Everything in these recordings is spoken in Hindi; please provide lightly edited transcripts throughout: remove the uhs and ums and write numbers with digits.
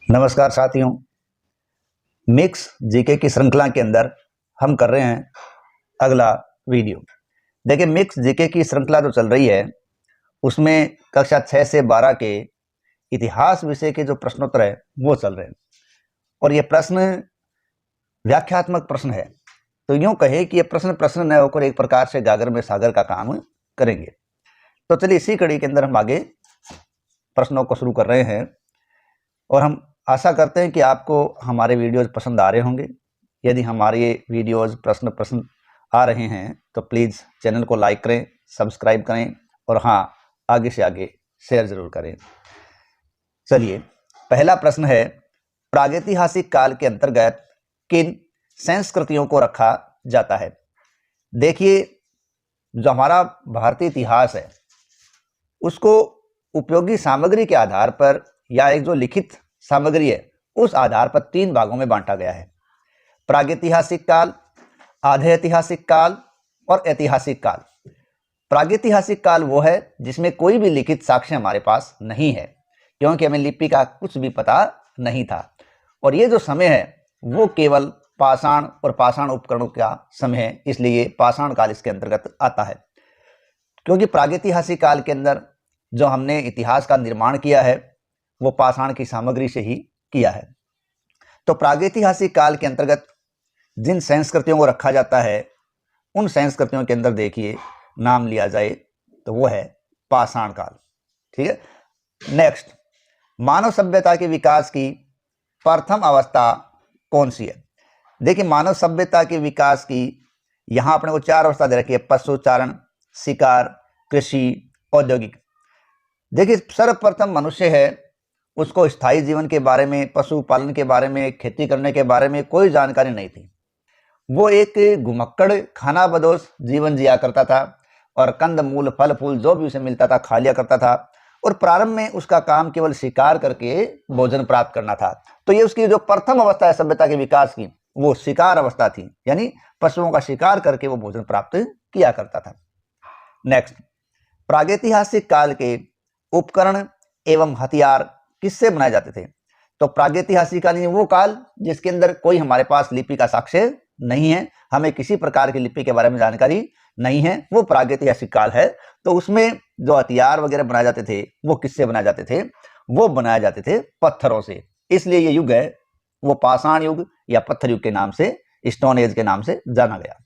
नमस्कार साथियों, मिक्स जीके की श्रृंखला के अंदर हम कर रहे हैं अगला वीडियो। देखिए, मिक्स जीके की श्रृंखला जो चल रही है उसमें कक्षा 6 से 12 के इतिहास विषय के जो प्रश्नोत्तर है वो चल रहे हैं और ये प्रश्न व्याख्यात्मक प्रश्न है। तो यूं कहे कि ये प्रश्न न होकर एक प्रकार से गागर में सागर का काम करेंगे। तो चलिए, इसी कड़ी के अंदर हम आगे प्रश्नों को शुरू कर रहे हैं और हम आशा करते हैं कि आपको हमारे वीडियोज़ पसंद आ रहे होंगे। यदि हमारे ये वीडियोज़ प्रश्न पसंद आ रहे हैं तो प्लीज़ चैनल को लाइक करें, सब्सक्राइब करें और हाँ, आगे से आगे शेयर ज़रूर करें। चलिए, पहला प्रश्न है, प्रागैतिहासिक काल के अंतर्गत किन संस्कृतियों को रखा जाता है? देखिए, जो हमारा भारतीय इतिहास है उसको उपयोगी सामग्री के आधार पर या एक जो लिखित सामग्री है उस आधार पर 3 भागों में बांटा गया है। प्रागैतिहासिक काल, आधे ऐतिहासिक काल और ऐतिहासिक काल। प्रागैतिहासिक काल वो है जिसमें कोई भी लिखित साक्ष्य हमारे पास नहीं है, क्योंकि हमें लिपि का कुछ भी पता नहीं था। और ये जो समय है वो केवल पाषाण और पाषाण उपकरणों का समय है, इसलिए पाषाण काल इसके अंतर्गत आता है। क्योंकि प्रागैतिहासिक काल के अंदर जो हमने इतिहास का निर्माण किया है वो पाषाण की सामग्री से ही किया है। तो प्रागैतिहासिक काल के अंतर्गत जिन संस्कृतियों को रखा जाता है उन संस्कृतियों के अंदर देखिए नाम लिया जाए तो वो है पाषाण काल। ठीक है। नेक्स्ट, मानव सभ्यता के विकास की प्रथम अवस्था कौन सी है? देखिए, मानव सभ्यता के विकास की यहाँ अपने को 4 अवस्था दे रखी है: पशुचारण, शिकार, कृषि, औद्योगिक। देखिए, सर्वप्रथम मनुष्य है, उसको स्थायी जीवन के बारे में, पशुपालन के बारे में, खेती करने के बारे में कोई जानकारी नहीं थी। वो एक घुमक्कड़ खाना बदोश जीवन जिया करता था और कंद मूल फल फूल जो भी उसे मिलता था खा लिया करता था। और प्रारंभ में उसका काम केवल शिकार करके भोजन प्राप्त करना था। तो ये उसकी जो प्रथम अवस्था है सभ्यता के विकास की, वो शिकार अवस्था थी, यानी पशुओं का शिकार करके वो भोजन प्राप्त किया करता था। नेक्स्ट, प्रागैतिहासिक काल के उपकरण एवं हथियार किससे बनाए जाते थे? तो प्रागैतिहासिक काल वो काल जिसके अंदर कोई हमारे पास लिपि का साक्ष्य नहीं है, हमें किसी प्रकार की लिपि के बारे में जानकारी नहीं है, वो प्रागैतिहासिक काल है। तो उसमें जो हथियार वगैरह बनाए जाते थे वो किससे बनाए जाते थे? वो बनाए जाते थे पत्थरों से। इसलिए ये युग है वो पाषाण युग या पत्थर युग के नाम से, स्टोन एज के नाम से जाना गया।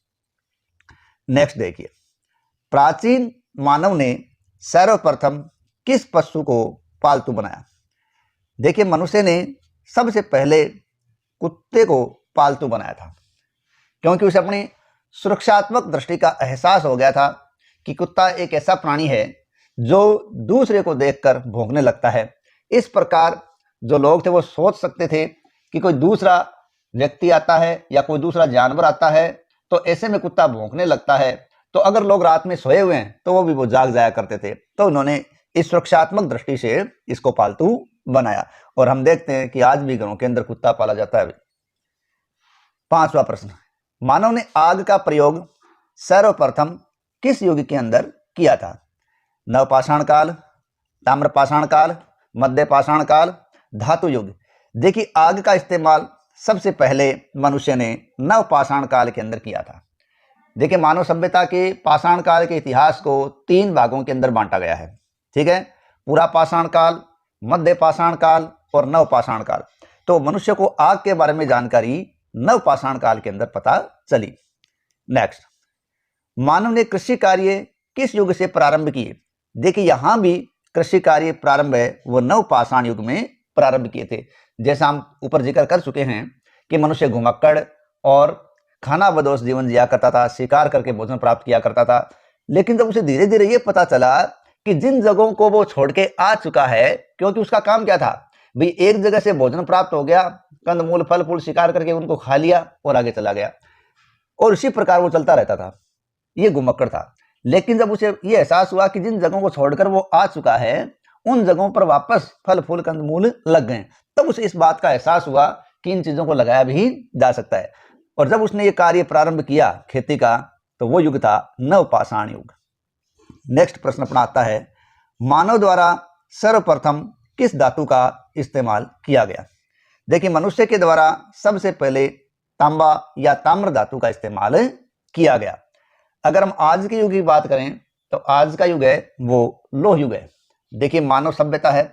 नेक्स्ट देखिए, प्राचीन मानव ने सर्वप्रथम किस पशु को पालतू बनाया? देखिए, मनुष्य ने सबसे पहले कुत्ते को पालतू बनाया था, क्योंकि उसे अपनी सुरक्षात्मक दृष्टि का एहसास हो गया था कि कुत्ता एक ऐसा प्राणी है जो दूसरे को देखकर भौंकने लगता है। इस प्रकार जो लोग थे वो सोच सकते थे कि कोई दूसरा व्यक्ति आता है या कोई दूसरा जानवर आता है तो ऐसे में कुत्ता भौंकने लगता है, तो अगर लोग रात में सोए हुए हैं तो वो जाग जाया करते थे। तो उन्होंने इस सुरक्षात्मक दृष्टि से इसको पालतू बनाया और हम देखते हैं कि आज भी घरों के अंदर कुत्ता पाला जाता है। 5वां प्रश्न, मानव ने आग का प्रयोग सर्वप्रथम किस युग के अंदर किया था? नवपाषाण काल, ताम्रपाषाण काल, मध्य पाषाण काल, धातु युग। देखिए, आग का इस्तेमाल सबसे पहले मनुष्य ने नवपाषाण काल के अंदर किया था। देखिए, मानव सभ्यता के पाषाण काल के इतिहास को 3 भागों के अंदर बांटा गया है। ठीक है, पूरा पाषाण काल, मध्य पाषाण काल और नवपाषाण काल। तो मनुष्य को आग के बारे में जानकारी नवपाषाण काल के अंदर पता चली। नेक्स्ट, मानव ने कृषि कार्य किस युग से प्रारंभ किए? देखिए, यहां भी कृषि कार्य प्रारंभ है वो नवपाषाण युग में प्रारंभ किए थे। जैसा हम ऊपर जिक्र कर चुके हैं कि मनुष्य घुमक्कड़ और खाना बदोश जीवन जिया करता था, शिकार करके भोजन प्राप्त किया करता था। लेकिन जब उसे धीरे धीरे ये पता चला कि जिन जगहों को वो छोड़ के आ चुका है, क्योंकि उसका काम क्या था भाई, एक जगह से भोजन प्राप्त हो गया, कंदमूल फल फूल शिकार करके उनको खा लिया और आगे चला गया, और इसी प्रकार वो चलता रहता था। ये घुमक्कड़ था। लेकिन जब उसे ये एहसास हुआ कि जिन जगहों को छोड़कर वो आ चुका है उन जगहों पर वापस फल फूल कंदमूल लग गए, तब उसे इस बात का एहसास हुआ कि इन चीजों को लगाया भी जा सकता है। और जब उसने ये कार्य प्रारंभ किया खेती का, तो वो युग था नवपाषाण युग। नेक्स्ट प्रश्न अपना आता है, मानव द्वारा सर्वप्रथम किस धातु का इस्तेमाल किया गया? देखिए मनुष्य के द्वारा सबसे पहले तांबा या ताम्र धातु का इस्तेमाल किया गया। अगर हम आज के युग की बात करें तो आज का युग है वो लोह युग है। देखिए मानव सभ्यता है,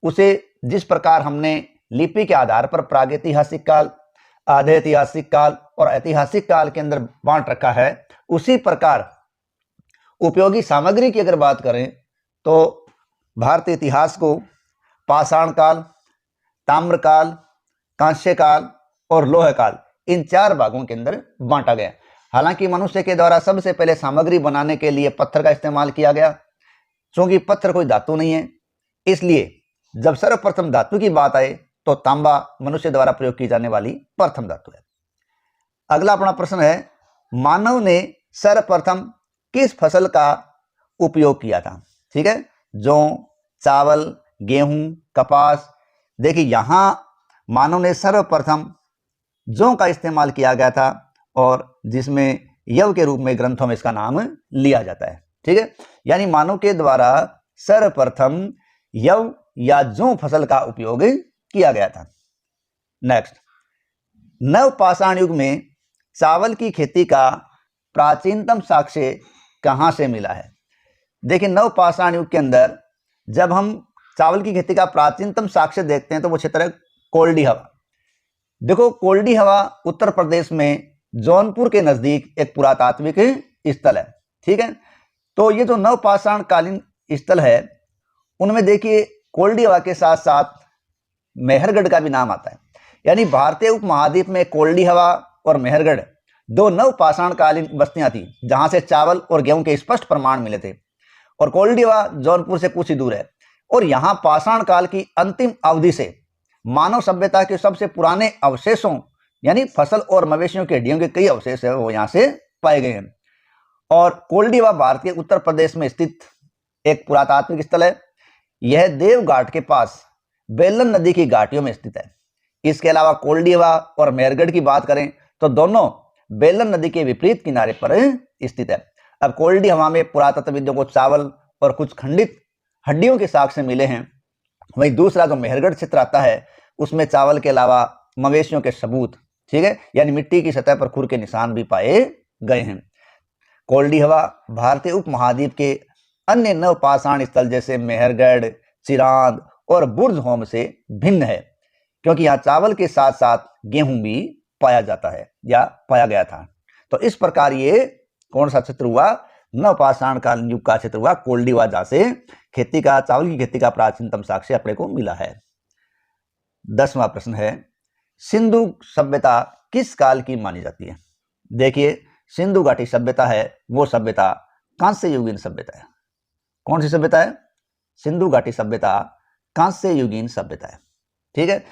उसे जिस प्रकार हमने लिपि के आधार पर प्रागैतिहासिक काल, आधे ऐतिहासिक काल और ऐतिहासिक काल के अंदर बांट रखा है, उसी प्रकार उपयोगी सामग्री की अगर बात करें तो भारतीय इतिहास को पाषाण काल, ताम्र काल, कांस्य काल और लोह काल, इन 4 भागों के अंदर बांटा गया। हालांकि मनुष्य के द्वारा सबसे पहले सामग्री बनाने के लिए पत्थर का इस्तेमाल किया गया। क्योंकि पत्थर कोई धातु नहीं है, इसलिए जब सर्वप्रथम धातु की बात आए तो तांबा मनुष्य द्वारा प्रयोग की जाने वाली प्रथम धातु है। अगला अपना प्रश्न है, मानव ने सर्वप्रथम किस फसल का उपयोग किया था? ठीक है, जौ, चावल, गेहूं, कपास। देखिए यहां मानव ने सर्वप्रथम जौ का इस्तेमाल किया गया था और जिसमें यव के रूप में ग्रंथों में इसका नाम लिया जाता है। ठीक है, यानी मानव के द्वारा सर्वप्रथम यव या जौ फसल का उपयोग किया गया था। नेक्स्ट, नवपाषाण युग में चावल की खेती का प्राचीनतम साक्ष्य कहां से मिला है? देखिए नवपाषाण युग के अंदर जब हम चावल की खेती का प्राचीनतम साक्ष्य देखते हैं तो वो क्षेत्र है कोल्डी हवा। देखो कोल्डी हवा उत्तर प्रदेश में जौनपुर के नजदीक एक पुरातात्विक स्थल है। ठीक है, तो ये जो नवपाषाण कालीन स्थल है उनमें देखिए कोल्डी हवा के साथ साथ मेहरगढ़ का भी नाम आता है। यानी भारतीय उपमहाद्वीप में कोल्डी हवा और मेहरगढ़ 2 नवपाषाण कालीन बस्तियां थी जहां से चावल और गेहूं के स्पष्ट प्रमाण मिले थे। और कोल्डी हवा जौनपुर से कुछ ही दूर है और यहाँ पाषाण काल की अंतिम अवधि से मानव सभ्यता के सबसे पुराने अवशेषों यानी फसल और मवेशियों के हड्डियों के कई अवशेष है वो यहाँ से पाए गए हैं। और कोल्डी हवा भारतीय उत्तर प्रदेश में स्थित एक पुरातात्विक स्थल है। यह देवघाट के पास बेलन नदी की घाटियों में स्थित है। इसके अलावा कोल्डी हवा और मेहरगढ़ की बात करें तो दोनों बेलन नदी के विपरीत किनारे पर स्थित है। अब कोल्डी हवा में पुरातत्वविदों को चावल और कुछ खंडित हड्डियों के साक्ष्य मिले हैं। वहीं दूसरा जो मेहरगढ़ क्षेत्र आता है उसमें चावल के अलावा मवेशियों के सबूत, ठीक है, यानी मिट्टी की सतह पर खुर के निशान भी पाए गए हैं। कोल्डी हवा भारतीय उपमहाद्वीप के अन्य नवपाषाण स्थल जैसे मेहरगढ़, चिरांद और बुर्ज होम से भिन्न है क्योंकि यहाँ चावल के साथ साथ गेहूं भी पाया जाता है या पाया गया था। तो इस प्रकार ये कौन सा क्षेत्र हुआ? नवपाषाण कालीन युग का क्षेत्र हुआ कोल्डी हवा, जहां से खेती का चावल की खेती का प्राचीनतम साक्ष्य अपने को मिला है। 10वां प्रश्न है, सिंधु सभ्यता किस काल की मानी जाती है? देखिए सिंधु घाटी सभ्यता है वो सभ्यता कांस्य युगीन सभ्यता है। कौन सी सभ्यता है? सिंधु घाटी सभ्यता कांस्य युगीन सभ्यता है। ठीक है,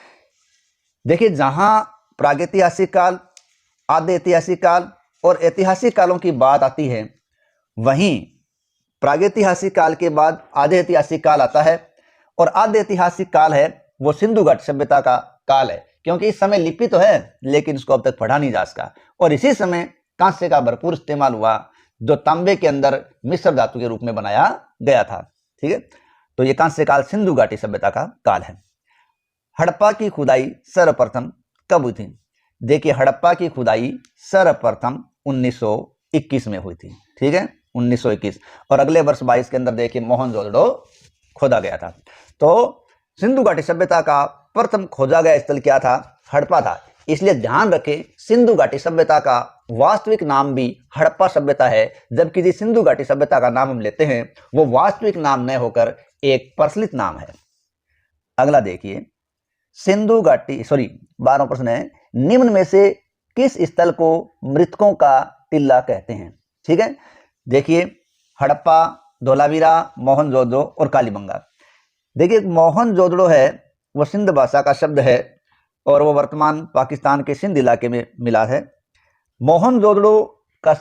देखिए जहां प्रागैतिहासिक काल, आधे ऐतिहासिक काल और ऐतिहासिक कालों की बात आती है, वहीं प्रागैतिहासिक काल के बाद आधे ऐतिहासिक काल आता है और आधे ऐतिहासिक काल है वो सिंधु घाटी सभ्यता का काल है क्योंकि इस समय लिपि तो है लेकिन इसको अब तक पढ़ा नहीं जा सका। और इसी समय कांस्य का भरपूर इस्तेमाल हुआ जो तांबे के अंदर मिश्र धातु के रूप में बनाया गया था। ठीक है, तो ये कांस्य काल सिंधु घाटी सभ्यता का काल है। हड़प्पा की खुदाई सर्वप्रथम कब हुई थी? देखिए हड़प्पा की खुदाई सर्वप्रथम 1921 में हुई थी। ठीक है, 1921 और अगले वर्ष 22 के अंदर देखिए मोहनजोदड़ो खोदा गया था। तो सिंधु घाटी सभ्यता का प्रथम खोजा गया स्थल क्या था? हड़प्पा था। इसलिए ध्यान रखें सिंधु घाटी सभ्यता का वास्तविक नाम भी हड़प्पा सभ्यता है, जबकि जिस सिंधु घाटी सभ्यता का नाम हम लेते हैं वो वास्तविक नाम न होकर एक प्रचलित नाम है। अगला देखिए सिंधु घाटी 12वां प्रश्न है, निम्न में से किस स्थल को मृतकों का टीला कहते हैं? ठीक है, देखिए हड़प्पा, धोलावीरा, मोहनजोदड़ो और कालीबंगा। देखिए मोहनजोदड़ो है वो सिंध भाषा का शब्द है और वो वर्तमान पाकिस्तान के सिंध इलाके में मिला है। मोहनजोदड़ो का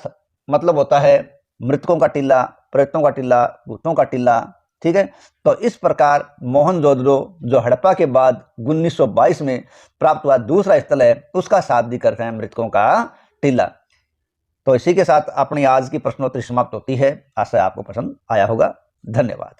मतलब होता है मृतकों का टीला, प्रेतों का टीला, भूतों का टीला। ठीक है, तो इस प्रकार मोहनजोदड़ो जो हड़प्पा के बाद 1922 में प्राप्त हुआ दूसरा स्थल है उसका शाब्दिक अर्थ है मृतकों का टीला। तो इसी के साथ अपनी आज की प्रश्नोत्तरी समाप्त होती है। आशा आपको पसंद आया होगा। धन्यवाद।